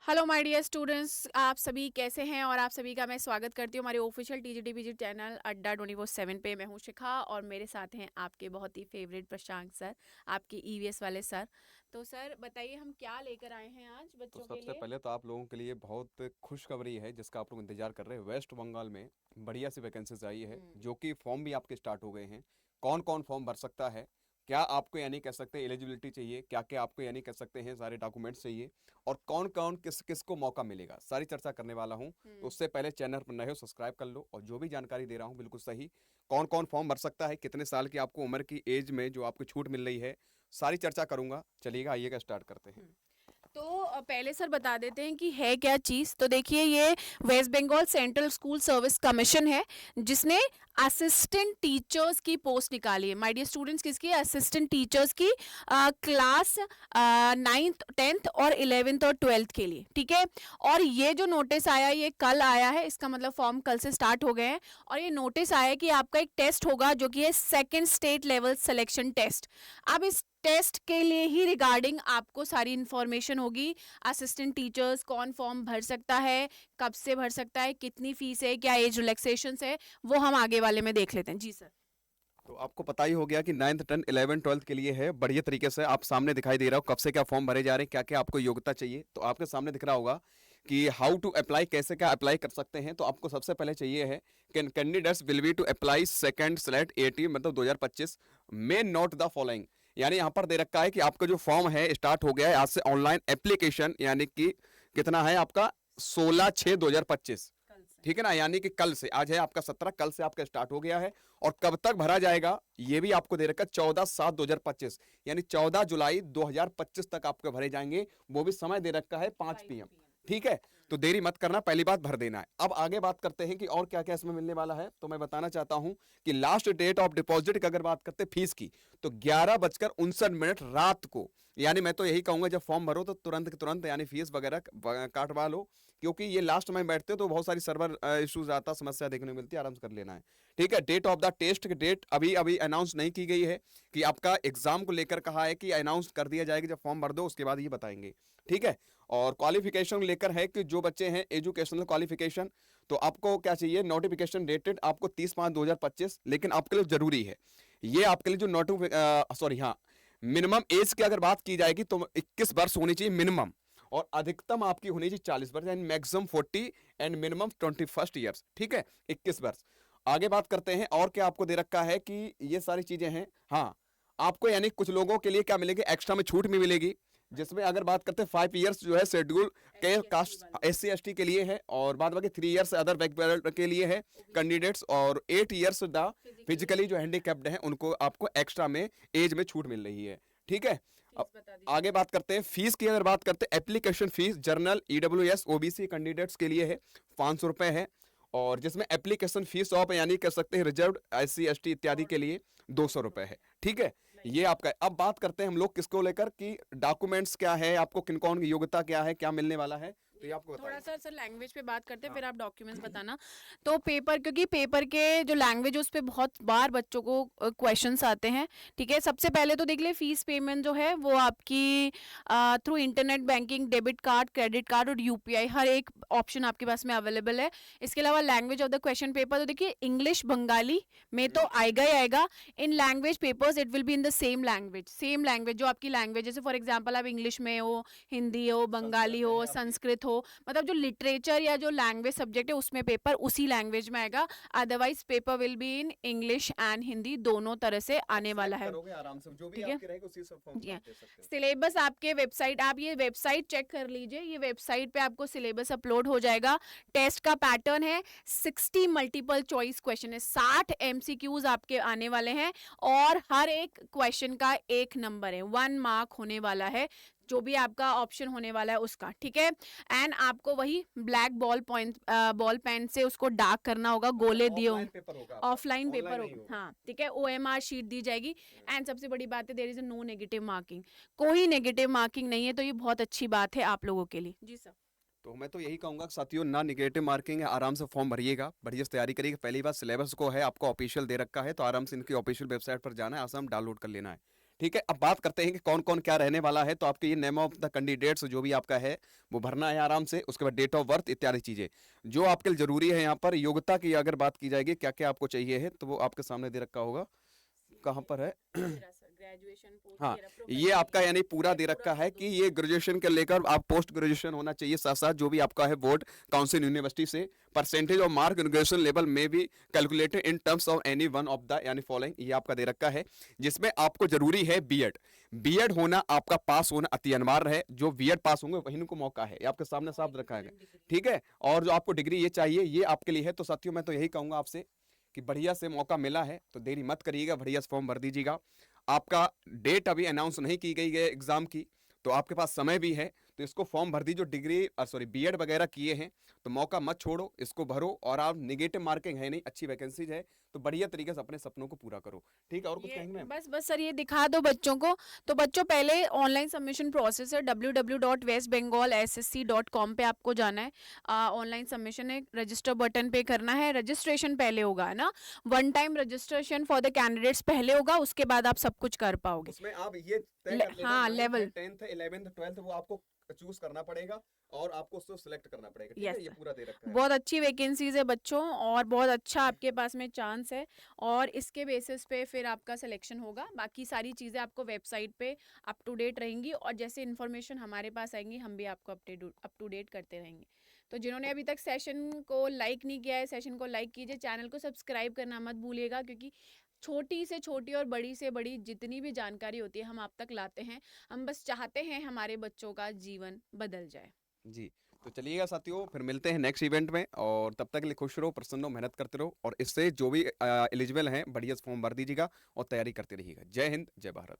Hello my dear students, आप सभी कैसे हैं। और आप सभी का मैं स्वागत करती हूँ हमारे ऑफिशियल टीजीटी पीजी चैनल अड्डा 24/7 पे। मैं हूँ शिखा और मेरे साथ हैं आपके बहुत ही फेवरेट प्रशांत सर, आपके ईवीएस वाले सर। तो सर बताइए, हम क्या लेकर आए हैं आज तो बच्चों के सबसे लिए। पहले तो आप लोगों के लिए बहुत खुशखबरी है जिसका आप लोग इंतजार कर रहे हैं। वेस्ट बंगाल में बढ़िया सी वैकेंसीज आई है हम्म। जो कि फॉर्म भी आपके स्टार्ट हो गए हैं। कौन कौन फॉर्म भर सकता है, क्या आपको यानी कह सकते हैं एलिजिबिलिटी चाहिए, क्या क्या आपको यानी कह सकते हैं सारे डॉक्यूमेंट्स चाहिए, और कौन कौन किस किस को मौका मिलेगा, सारी चर्चा करने वाला हूँ। तो हम्म। उससे पहले चैनल पर नए हो सब्सक्राइब कर लो, और जो भी जानकारी दे रहा हूँ बिल्कुल सही। कौन कौन फॉर्म भर सकता है, कितने साल की आपको उम्र की एज में जो आपको छूट मिल रही है, सारी चर्चा करूंगा। चलिएगा, आइएगा स्टार्ट करते हैं। हम्म। तो पहले सर बता देते हैं कि है क्या चीज़। तो देखिए, ये West Bengal central school service commission है जिसने असिस्टेंट टीचर्स की पोस्ट निकाली है। माय डियर स्टूडेंट्स, किसकी? असिस्टेंट टीचर्स की, क्लास 9th 10th और 11th और 12th के लिए। ठीक है। और ये जो नोटिस आया, ये कल आया है। इसका मतलब फॉर्म कल से स्टार्ट हो गए हैं। और ये नोटिस आया कि आपका एक टेस्ट होगा जो कि है second state level selection test. अब इस टेस्ट के लिए ही रिगार्डिंग आपको सारी इंफॉर्मेशन होगी। असिस्टेंट टीचर्स कौन फॉर्म भर सकता है, कब से भर सकता है, कितनी फीस है, क्या एज रिलैक्सेशन है, वो हम आगे वाले में देख लेते हैं। जी सर। तो आपको पता ही हो गया कि 9th 10th 11th 12th के लिए है। बढ़िया तरीके से आप सामने दिखाई दे रहा हो कब से क्या फॉर्म भरे जा रहे हैं, क्या क्या आपको योग्यता चाहिए। तो आपके सामने दिख रहा होगा कि हाउ टू अप्लाई, कैसे क्या अप्लाई कर सकते हैं। तो आपको सबसे पहले चाहिए है कि candidates will be to apply second slate 18 मतलब 2025 में नोट द फॉलोइंग। यानी यहाँ पर दे रखा है कि आपका जो फॉर्म है स्टार्ट हो गया है आज से ऑनलाइन एप्लीकेशन, यानी कि कितना है आपका 16/6/2025। कल से। ठीक है ना, यानी कि कल से, आज है आपका 17, कल से आपका स्टार्ट हो गया है। और कब तक भरा जाएगा ये भी आपको दे रखा है, 14/7/2025, यानी 14 जुलाई 2025 तक आपके भरे जाएंगे। वो भी समय दे रखा है 5 PM। 5 PM। ठीक है। तो देरी मत करना, पहली बात भर देना है। अब आगे बात करते हैं कि और क्या क्या इसमें मिलने वाला है। तो मैं बताना चाहता हूं कि लास्ट डेट ऑफ डिपॉजिट की अगर बात करते हैं फीस की, तो 11:59 रात को, यानी मैं तो यही कहूंगा जब फॉर्म भरो तो तुरंत के तुरंत यानी फीस वगैरह काटवा लो, क्योंकि ये लास्ट में बैठते हो तो बहुत सारी सर्वर इश्यूज आता, समस्या देखने को मिलती है। आराम से कर लेना है। ठीक है। डेट ऑफ द टेस्ट की डेट अभी अभी अनाउंस नहीं की गई है, कि आपका एग्जाम को लेकर कहा है कि अनाउंस कर दिया जाएगा जब फॉर्म भर दो उसके बाद ये बताएंगे। ठीक है। और क्वालिफिकेशन लेकर है कि जो बच्चे हैं एजुकेशनल क्वालिफिकेशन, तो आपको क्या चाहिए, नोटिफिकेशन डेटेड आपको 30/5/2025, लेकिन आपके लिए जरूरी है ये, आपके लिए जो नोटिफिक सॉरी हाँ, मिनिमम एज की अगर बात की जाएगी तो 21 वर्ष होनी चाहिए मिनिमम, और अधिकतम आपकी होनी चाहिए 40 वर्ष, यानी मैक्सिमम 40 एंड मिनिमम 21 ईयर्स। ठीक है, 21 वर्ष। आगे बात करते हैं और क्या आपको दे रखा है कि ये सारी चीजें हैं। हाँ, आपको यानी कुछ लोगों के लिए क्या मिलेगी, एक्स्ट्रा में छूट भी मिलेगी, जिसमें अगर बात करते हैं 5 ईयर्स जो है शेड्यूल के SC ST कास्ट वालों के लिए। SC ST के लिए है, और बाद बाकी 3 ईयर्स अदर बैकवर्ड के लिए है ओबीसी। कैंडिडेट्स, और 8 ईयर्स द फिजिकली फिजिकली जो हैंडीकैप्ड। हैंडीकैप्ड हैं उनको आपको एक्स्ट्रा में एज में छूट मिल रही है। ठीक है। अब फीस बता दीजिए। आगे बात करते हैं फीस की। अगर बात करते हैं application fees general EWS OBC candidates के लिए है 500 रुपए है, और जिसमें एप्लीकेशन फीस ऑफ यानी कह सकते हैं रिजर्व SC ST इत्यादि के लिए 200 रुपए है। ठीक है। लाइक। ये आपका है। अब बात करते हैं हम लोग किसको लेकर कि डॉक्यूमेंट्स क्या है, आपको किन कौन की योग्यता क्या है, क्या मिलने वाला है, तो ये आपको थोड़ा बताइए। सा सर लैंग्वेज पे बात करते हैं, हाँ। फिर आप डॉक्यूमेंट्स बताना। तो पेपर, क्योंकि पेपर के जो लैंग्वेज उस पे बहुत बार बच्चों को क्वेश्चंस आते हैं। ठीक है। सबसे पहले तो देख ले, फीस पेमेंट जो है वो आपकी through internet banking, debit card, credit card और यूपीआई, हर एक ऑप्शन आपके पास में अवेलेबल है। इसके अलावा language of the question paper तो देखिए, इंग्लिश बंगाली में तो आएगा ही आएगा। In language papers it will be in the same language जो आपकी लैंग्वेज, जैसे फॉर एग्जाम्पल आप इंग्लिश में हो, हिंदी हो, बंगाली संस्कृत हो, है आपकी। संस्कृत हो, मतलब जो लिटरेचर या जो लैंग्वेज सब्जेक्ट है उसमें पेपर उसी लैंग्वेज में आएगा। Otherwise paper will be in English and Hindi, दोनों तरह से आप आने वाला सिलेक्ट है। करोगे आराम से, जो भी ठीक है। आपके रहेगा उसी सब फॉर्म जी आप हाँ। दे सकते हो। सिलेबस आपके वेबसाइट, आप ये वेबसाइट चेक कर लीजिए, ये वेबसाइट पे आपको सिलेबस अपलोड हो जाएगा। टेस्ट का पैटर्न है 60 मल्टीपल चॉइस क्वेश्चन है, 60 MCQs आपके आने वाले हैं। और हर एक क्वेश्चन का 1 नंबर है, 1 मार्क होने वाला है, जो भी आपका ऑप्शन होने वाला है उसका। ठीक है। एंड आपको वही ब्लैक बॉल पेन से उसको डार्क करना होगा, मतलब गोले दिए ऑफलाइन पेपर होगा आपका, ऑफलाइन ऑनलाइन पेपर नहीं होगा। होगा। हाँ ठीक है, OMR शीट दी जाएगी। हम्म। एंड सबसे बड़ी बात है, there is no negative marking. कोई नेगेटिव मार्किंग नहीं है, तो ये बहुत अच्छी बात है आप लोगों के लिए। जी सर। तो मैं तो यही कहूंगा कि साथियों, ना निगेटिव मार्किंग है, आराम से फॉर्म भरिएगा, बढ़िया से तैयारी करिएगा। पहली बात सिलेबस को है आपको ऑफिशियल दे रखा है, तो आराम से इनकी ऑफिशियल वेबसाइट पर जाना है, आसाम डाउनलोड कर लेना है। ठीक है, अब बात करते हैं कि कौन कौन क्या रहने वाला है। तो आपके ये नेम ऑफ द कैंडिडेट्स जो भी आपका है वो भरना है आराम से। उसके बाद डेट ऑफ बर्थ इत्यादि चीजें जो आपके लिए जरूरी है। यहाँ पर योग्यता की अगर बात की जाएगी क्या क्या आपको चाहिए है तो वो आपके सामने दे रखा होगा। कहाँ पर है? ग्रेजुएशन हाँ, ये आपका यानी पूरा दे रखा है कि ये ग्रेजुएशन के लेकर आप पोस्ट ग्रेजुएशन होना चाहिए। साथ साथ जो भी आपका है बोर्ड काउंसिल यूनिवर्सिटी से percentage of mark in graduation level में भी calculated in terms of any one of the यानी फॉलोइंग, ये आपका दे रखा है। जिसमें आपको जरूरी है बीएड। बीएड होना आपका पास होना अति अनिवार्य है। जो बीएड पास होंगे वहीं को मौका है, ये आपके सामने साफ रखा है। ठीक है, और जो आपको डिग्री ये चाहिए ये आपके लिए है। तो साथियों मैं तो यही कहूंगा आपसे कि बढ़िया से मौका मिला है तो देरी मत करिएगा, बढ़िया से फॉर्म भर दीजिएगा। आपका डेट अभी अनाउंस नहीं की गई है एग्जाम की, तो आपके पास समय भी है। तो इसको फॉर्म भर दीजिए। जो डिग्री सॉरी बीएड वगैरह किए हैं तो मौका मत छोड़ो, इसको भरो। और आप निगेटिव मार्किंग है नहीं, अच्छी वैकेंसीज है तो बढ़िया तरीके से अपने सपनों को पूरा करो। ठीक है, और कुछ ये कहेंगे मैम? बस बस सर ये दिखा दो बच्चों को। तो बच्चों पहले ऑनलाइन सबमिशन प्रोसेस है, www.westbengalssc.com पे आपको जाना है। ऑनलाइन सबमिशन है, रजिस्टर बटन पे करना है। रजिस्ट्रेशन पहले होगा है ना, one time registration for the candidates पहले होगा, उसके बाद आप सब कुछ कर पाओगे। उसमें आप ये तय कर लेना, हाँ 9th लेवल। है, 10th है, 11th 12th वो आपको चूज करना पड़ेगा और आपको उसको सिलेक्ट करना पड़ेगा। ठीक यस है, ये पूरा दे रखा है। बहुत अच्छी वैकेंसीज है बच्चों, और बहुत अच्छा आपके पास में चांस है। और इसके बेसिस पे फिर आपका सिलेक्शन होगा। बाकी सारी चीज़ें आपको वेबसाइट पे अप टू डेट रहेंगी, और जैसे इन्फॉर्मेशन हमारे पास आएंगी हम भी आपको अप टू डेट करते रहेंगे। तो जिन्होंने अभी तक सेशन को लाइक नहीं किया है, सेशन को लाइक कीजिए, चैनल को सब्सक्राइब करना मत भूलिएगा, क्योंकि छोटी से छोटी और बड़ी से बड़ी जितनी भी जानकारी होती है हम आप तक लाते हैं। हम बस चाहते हैं हमारे बच्चों का जीवन बदल जाए। जी, तो चलिएगा साथियों, फिर मिलते हैं नेक्स्ट इवेंट में। और तब तक के लिए खुश रहो, प्रसन्न रहो, मेहनत करते रहो। और इससे जो भी एलिजिबल हैं बढ़िया से फॉर्म भर दीजिएगा और तैयारी करते रहिएगा। जय हिंद, जय भारत।